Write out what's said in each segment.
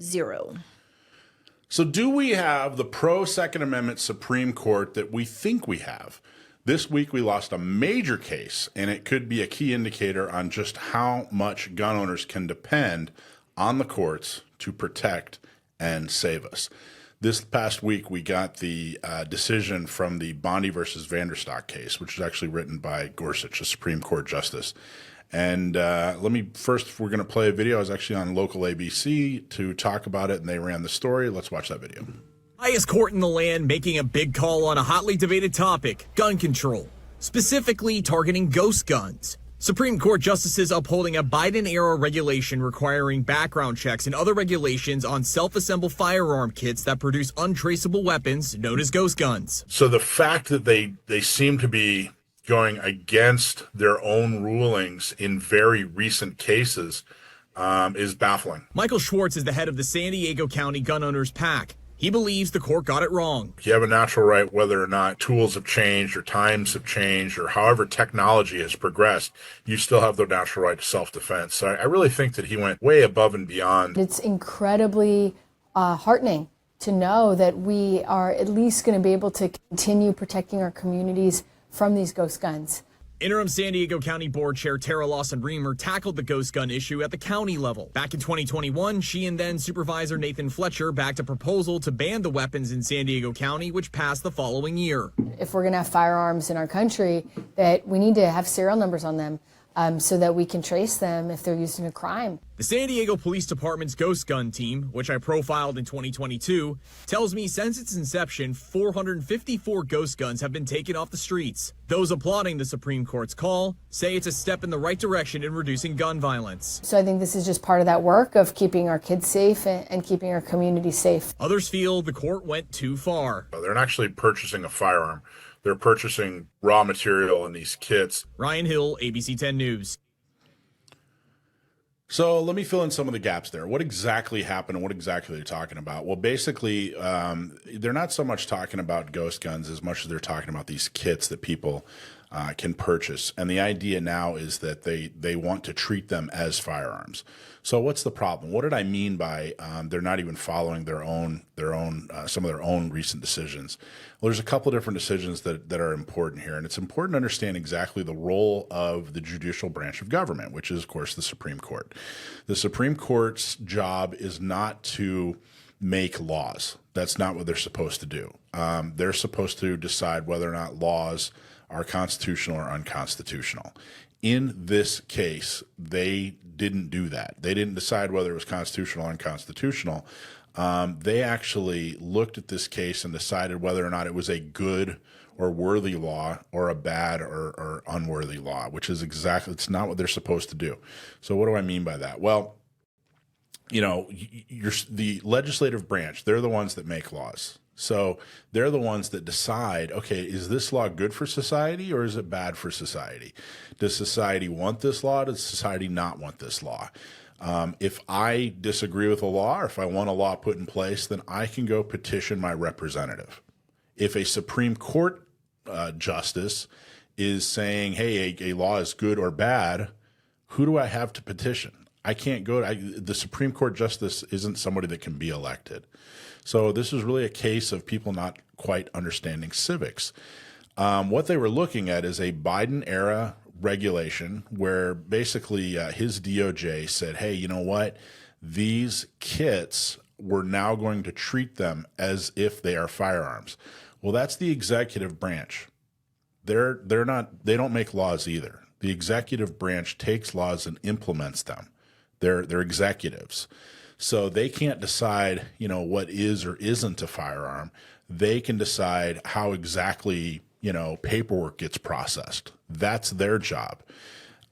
0. So do we have the pro-Second Amendment Supreme Court that we think we have? This week we lost a major case, and it could be a key indicator on just how much gun owners can depend on the courts to protect and save us. This past week we got the decision from the Bondi versus Vanderstalk case, which was actually written by Gorsuch, a Supreme Court justice. And we're going to play a video. I was actually on local ABC to talk about it, and they ran the story. Let's watch that video. Highest court in the land making a big call on a hotly debated topic, gun control, specifically targeting ghost guns. Supreme Court justices upholding a Biden-era regulation requiring background checks and other regulations on self-assembled firearm kits that produce untraceable weapons known as ghost guns. So the fact that they seem to be going against their own rulings in very recent cases is baffling. Michael Schwartz is the head of the San Diego County Gun Owners PAC. He believes the court got it wrong. You have a natural right, whether or not tools have changed or times have changed or however technology has progressed, you still have the natural right to self-defense. So I really think that he went way above and beyond. It's incredibly heartening to know that we are at least going to be able to continue protecting our communities from these ghost guns. Interim San Diego County Board Chair Tara Lawson-Reamer tackled the ghost gun issue at the county level. Back in 2021, she and then Supervisor Nathan Fletcher backed a proposal to ban the weapons in San Diego County, which passed the following year. If we're going to have firearms in our country, that we need to have serial numbers on them so that we can trace them if they're used in a crime. The San Diego Police Department's Ghost Gun team, which I profiled in 2022, tells me since its inception, 454 ghost guns have been taken off the streets. Those applauding the Supreme Court's call say it's a step in the right direction in reducing gun violence. So I think this is just part of that work of keeping our kids safe and keeping our community safe. Others feel the court went too far. They're not actually purchasing a firearm. They're purchasing raw material in these kits. Ryan Hill, ABC 10 News. So let me fill in some of the gaps there. What exactly happened and what exactly they're talking about? Well, basically, they're not so much talking about ghost guns as much as they're talking about these kits that people can purchase. And the idea now is that they want to treat them as firearms. So what's the problem? What did I mean by they're not even following some of their own recent decisions? Well, there's a couple of different decisions that are important here, and it's important to understand exactly the role of the judicial branch of government, which is, of course, the Supreme Court. The Supreme Court's job is not to make laws. That's not what they're supposed to do. They're supposed to decide whether or not laws are constitutional or unconstitutional. In this case, they didn't do that. They didn't decide whether it was constitutional or unconstitutional. They actually looked at this case and decided whether or not it was a good or worthy law or a bad or unworthy law, which is it's not what they're supposed to do. So what do I mean by that? Well, the legislative branch, they're the ones that make laws. So they're the ones that decide, okay, is this law good for society or is it bad for society? Does society want this law? Does society not want this law? If I disagree with a law or if I want a law put in place, then I can go petition my representative. If a Supreme Court justice is saying, hey, a law is good or bad, who do I have to petition? I can't go the Supreme Court justice isn't somebody that can be elected. So this is really a case of people not quite understanding civics. What they were looking at is a Biden-era regulation where basically his DOJ said, hey, you know what? These kits, we're now going to treat them as if they are firearms. Well, that's the executive branch. They don't make laws either. The executive branch takes laws and implements them. They're executives. So they can't decide, what is or isn't a firearm. They can decide how exactly, paperwork gets processed. That's their job.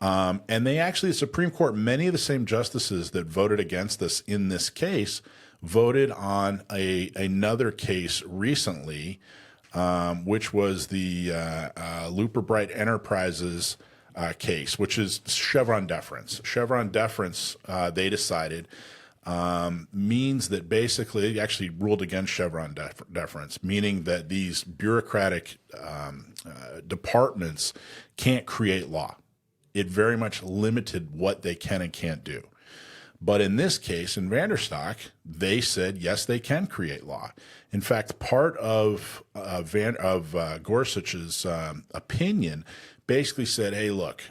And the Supreme Court, many of the same justices that voted against this in this case, voted on another case recently, which was the Looper Bright Enterprises case, which is Chevron deference. Chevron deference, they decided, means that basically it actually ruled against Chevron deference, meaning that these bureaucratic departments can't create law. It very much limited what they can and can't do. But in this case, in Vanderstalk, they said, yes, they can create law. In fact, part of Gorsuch's opinion basically said, hey, look,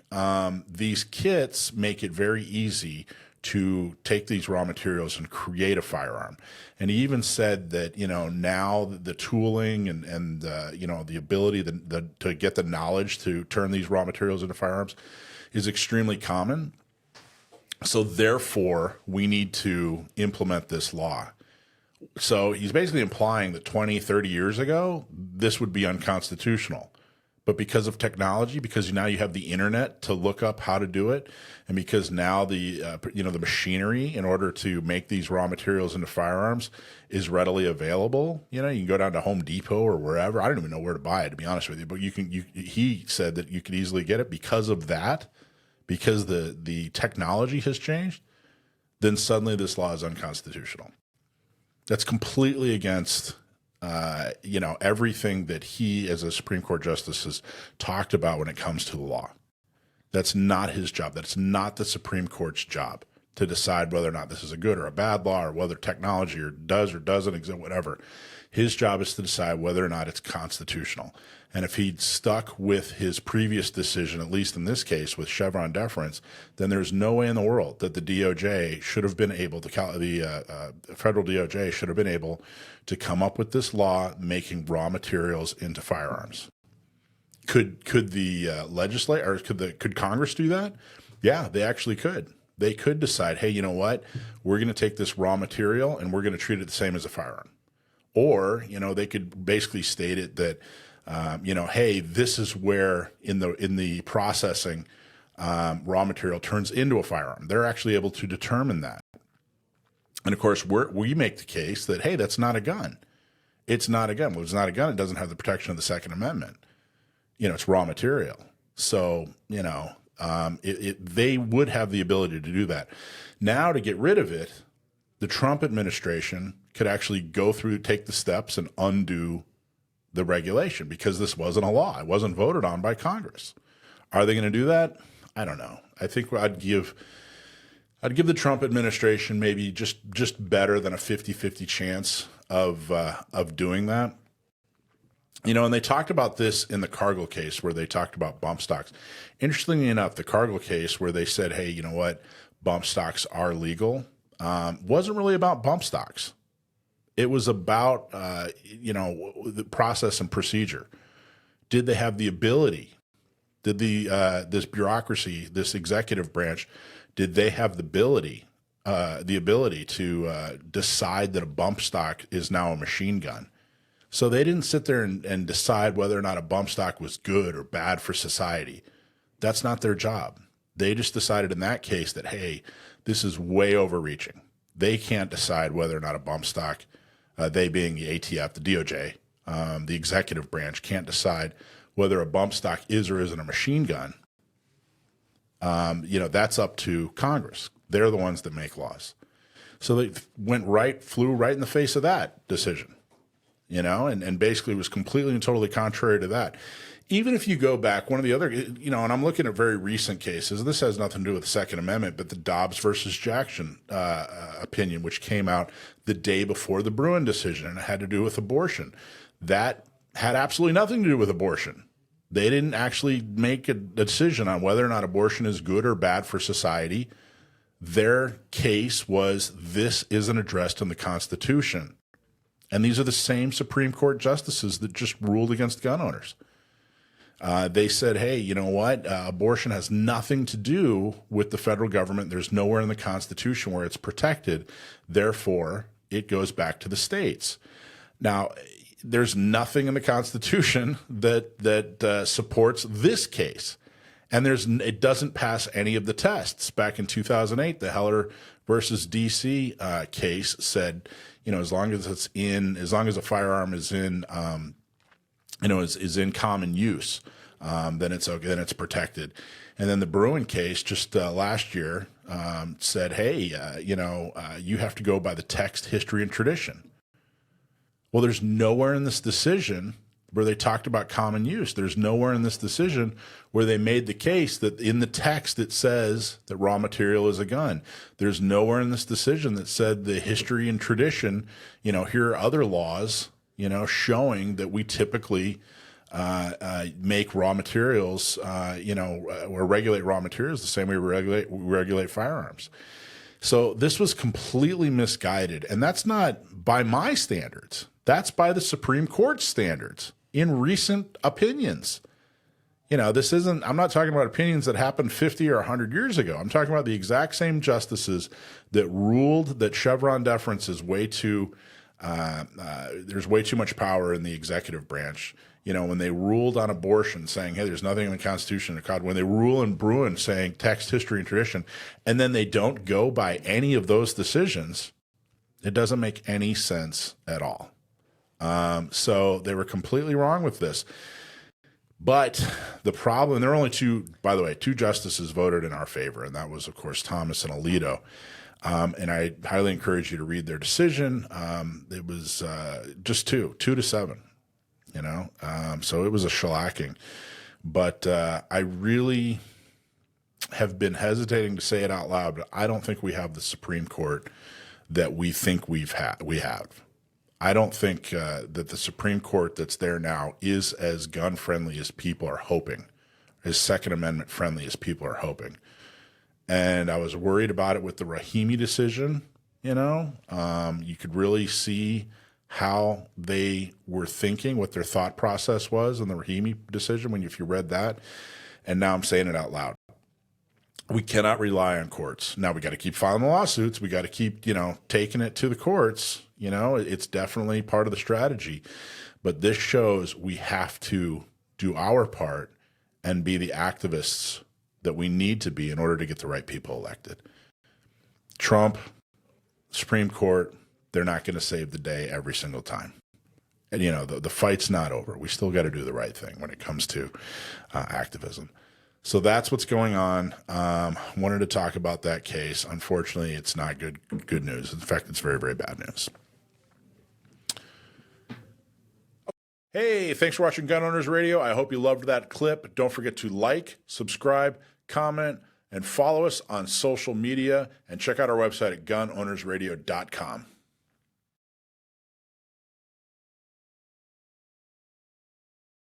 these kits make it very easy to take these raw materials and create a firearm. And he even said that, now the tooling and the ability to get the knowledge to turn these raw materials into firearms is extremely common. So therefore, we need to implement this law. So he's basically implying that 20, 30 years ago, this would be unconstitutional. But because of technology, because now you have the internet to look up how to do it, and because now the machinery in order to make these raw materials into firearms is readily available. You can go down to Home Depot or wherever. I don't even know where to buy it, to be honest with you. But he said that you could easily get it because of that, because the technology has changed. Then suddenly this law is unconstitutional. That's completely against everything that he as a Supreme Court justice has talked about when it comes to the law. That's not his job. That's not the Supreme Court's job to decide whether or not this is a good or a bad law, or whether technology does or doesn't exist, whatever. His job is to decide whether or not it's constitutional. And if he'd stuck with his previous decision, at least in this case with Chevron deference, then there's no way in the world that the DOJ should have been able to, the federal DOJ should have been able to come up with this law making raw materials into firearms. Could the legislature, or could Congress do that? Yeah, they actually could. They could decide, hey, you know what? We're going to take this raw material and we're going to treat it the same as a firearm. Or, they could basically state it that, hey, this is where in the processing, raw material turns into a firearm. They're actually able to determine that. And of course, we make the case that, hey, that's not a gun. It's not a gun. Well, it's not a gun. It doesn't have the protection of the Second Amendment. It's raw material. So, they would have the ability to do that. Now, to get rid of it, the Trump administration could actually take the steps and undo the regulation, because this wasn't a law. It wasn't voted on by Congress. Are they going to do that? I don't know. I think I'd give the Trump administration maybe just better than a 50-50 chance of doing that. And they talked about this in the Cargill case where they talked about bump stocks. Interestingly enough, the Cargill case where they said, hey, you know what, bump stocks are legal, wasn't really about bump stocks. It was about, the process and procedure. Did they have the ability? Did this bureaucracy, this executive branch, did they have the ability to decide that a bump stock is now a machine gun? So they didn't sit there and decide whether or not a bump stock was good or bad for society. That's not their job. They just decided in that case that, hey, this is way overreaching. They can't decide whether or not a bump stock, they being the ATF, the DOJ, the executive branch, can't decide whether a bump stock is or isn't a machine gun. That's up to Congress. They're the ones that make laws. So they flew right in the face of that decision. And basically was completely and totally contrary to that. Even if you go back, one of the other, and I'm looking at very recent cases, this has nothing to do with the Second Amendment, but the Dobbs versus Jackson opinion, which came out the day before the Bruen decision, and it had to do with abortion. That had absolutely nothing to do with abortion. They didn't actually make a decision on whether or not abortion is good or bad for society. Their case was, this isn't addressed in the Constitution. And these are the same Supreme Court justices that just ruled against gun owners. They said, hey, you know what? Abortion has nothing to do with the federal government. There's nowhere in the Constitution where it's protected. Therefore, it goes back to the states. Now, there's nothing in the Constitution that supports this case. And it doesn't pass any of the tests. Back in 2008, the Heller versus DC case said, as long as a firearm is in, is in common use, then it's okay, then it's protected. And then the Bruen case just last year said, hey, you have to go by the text, history, and tradition. Well, there's nowhere in this decision where they talked about common use. There's nowhere in this decision where they made the case that in the text it says that raw material is a gun. There's nowhere in this decision that said the history and tradition, here are other laws, showing that we typically make raw materials, or regulate raw materials the same way we regulate firearms. So this was completely misguided, and that's not by my standards. That's by the Supreme Court standards in recent opinions. This isn't, I'm not talking about opinions that happened 50 or 100 years ago. I'm talking about the exact same justices that ruled that Chevron deference is way too, there's way too much power in the executive branch. When they ruled on abortion saying, hey, there's nothing in the Constitution, when they rule in Bruin saying text, history, and tradition, and then they don't go by any of those decisions, it doesn't make any sense at all. So they were completely wrong with this. But the problem, there were only two justices voted in our favor, and that was, of course, Thomas and Alito. And I highly encourage you to read their decision. It was just 2-7. So it was a shellacking, but I really have been hesitating to say it out loud, but I don't think we have the Supreme Court that we think we have. I don't think that the Supreme Court that's there now is as gun friendly as people are hoping, as Second Amendment friendly as people are hoping. And I was worried about it with the Rahimi decision. You could really see how they were thinking, what their thought process was in the Rahimi decision if you read that. And now I'm saying it out loud. We cannot rely on courts. Now we got to keep filing the lawsuits. We got to keep, taking it to the courts. It's definitely part of the strategy. But this shows we have to do our part and be the activists that we need to be in order to get the right people elected. Trump, Supreme Court, they're not going to save the day every single time. And, the fight's not over. We still got to do the right thing when it comes to activism. So that's what's going on. Wanted to talk about that case. Unfortunately, it's not good news. In fact, it's very, very bad news. Hey, thanks for watching Gun Owners Radio. I hope you loved that clip. Don't forget to like, subscribe, comment, and follow us on social media. And check out our website at gunownersradio.com.